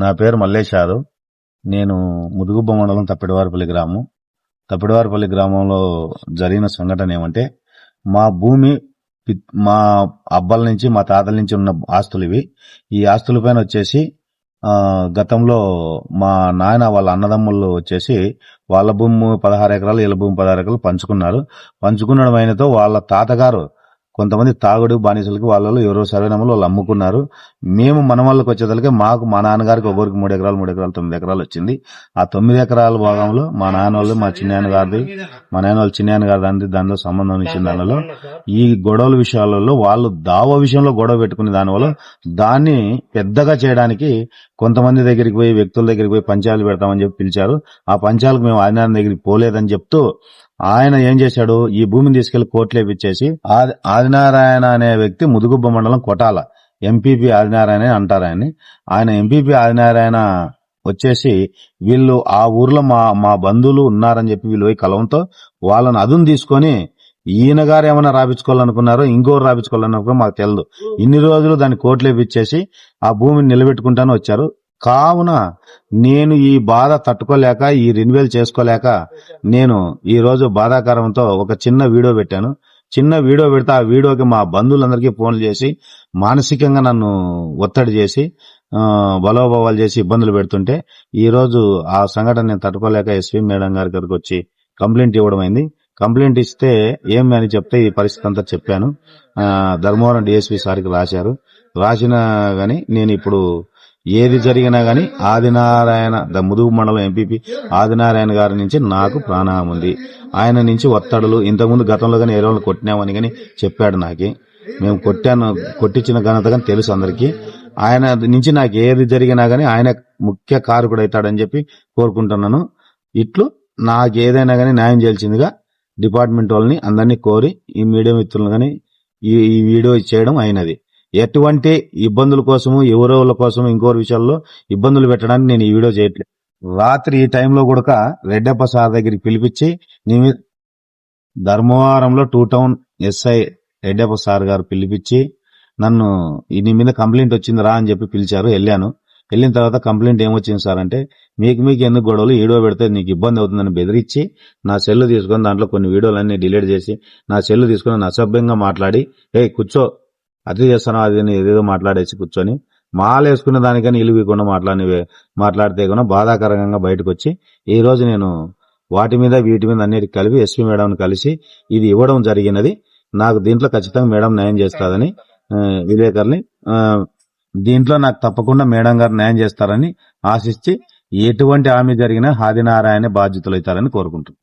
నా పేరు మల్లేష్ యాదవ్. నేను ముదుగుబ్బ మండలం తప్పిడివారిపల్లి గ్రామం. తప్పిడివారిపల్లి గ్రామంలో జరిగిన సంఘటన ఏమంటే, మా భూమి మా అబ్బల నుంచి మా తాతల నుంచి ఉన్న ఆస్తులు ఇవి. ఈ ఆస్తుల పైన వచ్చేసి గతంలో మా నాయన వాళ్ళ అన్నదమ్ముళ్ళు వచ్చేసి వాళ్ళ భూమి 16 ఎకరాలు, వీళ్ళ భూమి 16 ఎకరాలు పంచుకున్నారు. పంచుకున్నడం అయినతో వాళ్ళ తాతగారు కొంతమంది తాగుడు బానిసలకి వాళ్ళు ఎవరో సర్వేనమ్మలు వాళ్ళు అమ్ముకున్నారు. మేము మన వాళ్ళకి వచ్చేసరికి మాకు మా నాన్నగారికి ఒకరికి 3 ఎకరాలు 3 ఎకరాలు 9 ఎకరాలు వచ్చింది. ఆ 9 ఎకరాల భాగంలో మా నాన్న వాళ్ళు మా చిన్నాయన గారిది దానిలో సంబంధం ఇచ్చిన దానిలో ఈ గొడవల విషయాలలో వాళ్ళు దావ విషయంలో గొడవ పెట్టుకునే దానివల్ల దాన్ని పెద్దగా చేయడానికి కొంతమంది దగ్గరికి పోయి వ్యక్తుల దగ్గరికి పోయి పంచాయతీలు పెడతామని చెప్పి పిలిచారు. ఆ పంచాయతీలకు మేము ఆదినారాయణ దగ్గరికి పోలేదని చెప్తూ ఆయన ఏం చేశాడు, ఈ భూమిని తీసుకెళ్లి కోర్టులో ఇప్పించేసి ఆదినారాయణ అనే వ్యక్తి ముదుగుబ్బ మండలం కొటాల ఎంపీపీ ఆదినారాయణ అంటారు ఆయన ఎంపీపీ ఆదినారాయణ వచ్చేసి వీళ్ళు ఆ ఊర్లో మా బంధువులు ఉన్నారని చెప్పి వీళ్ళు పోయి కలవంతో వాళ్ళని అదును తీసుకొని ఈయన గారు ఏమైనా రాపించుకోవాలనుకున్నారో ఇంకోరు రాపించుకోవాలనుకున్నా మాకు తెలియదు. ఇన్ని రోజులు దాన్ని కోర్టులో ఇప్పించేసి ఆ భూమిని నిలబెట్టుకుంటాను వచ్చారు. కావున నేను ఈ బాధ తట్టుకోలేక ఈ రెన్యువల్ చేసుకోలేక నేను ఈ రోజు బాధాకరంతో ఒక చిన్న వీడియో పెట్టాను. చిన్న వీడియో పెడితే ఆ వీడియోకి మా బంధువులందరికీ ఫోన్లు చేసి మానసికంగా నన్ను ఒత్తిడి చేసి బలోభావాలు చేసి ఇబ్బందులు పెడుతుంటే ఈ రోజు ఆ సంఘటన నేను తట్టుకోలేక ఎస్పీ మేడం గారి దగ్గరికి వచ్చి కంప్లైంట్ ఇవ్వడం అయింది. కంప్లైంట్ ఇస్తే ఏం అని చెప్తే ఈ పరిస్థితి అంతా చెప్పాను. ధర్మవరం డిఎస్పీ సార్కి రాసిన గాని నేను ఇప్పుడు ఏది జరిగినా గాని ఆదినారాయణ ముదుగు మండలం ఎంపీపీ ఆదినారాయణ గారి నుంచి నాకు ప్రాణం ఉంది. ఆయన నుంచి ఒత్తడులు ఇంతకుముందు గతంలో గానీ ఏరోళ్ళు కొట్టినామని గాని చెప్పాడు. మేము కొట్టించిన ఘనత గాని తెలుసు అందరికీ. ఆయన నుంచి నాకు ఏది జరిగినా గానీ ఆయన ముఖ్య కారకుడు అవుతాడని చెప్పి కోరుకుంటున్నాను. ఇట్లు నాకు ఏదైనా గానీ న్యాయం చేయాల్సిందిగా డిపార్ట్మెంట్ వాళ్ళని అందరినీ కోరి ఈ మీడియా మిత్రులను గానీ ఈ వీడియో చేయడం అయినది. ఎటువంటి ఇబ్బందుల కోసము ఎవరోళ్ళ కోసం ఇంకోరి విషయాల్లో ఇబ్బందులు పెట్టడానికి నేను ఈ వీడియో చేయట్లేదు. రాత్రి ఈ టైంలో కూడా రెడ్డప్ప సార్ దగ్గరికి పిలిపించి ధర్మవరంలో 2 టౌన్ ఎస్ఐ రెడ్డప్ప సార్ గారు పిలిపించి నన్ను నీ మీద కంప్లైంట్ వచ్చింది రా అని చెప్పి పిలిచారు. వెళ్ళిన తర్వాత కంప్లైంట్ ఏమొచ్చింది సార్ అంటే, మీకు ఎందుకు గొడవలు వీడియో పెడితే నీకు ఇబ్బంది అవుతుందని బెదిరించి నా సెల్లు తీసుకొని దాంట్లో కొన్ని వీడియోలన్నీ డిలీట్ చేసి నా సెల్లు తీసుకుని అసభ్యంగా మాట్లాడి కూర్చో అతి చేస్తాను అది ఏదేదో మాట్లాడేసి కూర్చొని మాలేసుకున్న దానికని ఇలువకుండా మాట్లాడితే కూడా బాధాకరంగా బయటకు వచ్చి ఈ రోజు నేను వాటి మీద వీటి మీద అన్నిటికి కలిపి ఎస్పీ మేడంని కలిసి ఇది ఇవ్వడం జరిగినది. నాకు దీంట్లో ఖచ్చితంగా మేడం న్యాయం చేస్తారని విలేకరుని దీంట్లో నాకు తప్పకుండా మేడం గారు న్యాయం చేస్తారని ఆశించి ఎటువంటి హామీ జరిగినా ఆదినారాయణ బాధ్యతలు అవుతారని కోరుకుంటున్నాను.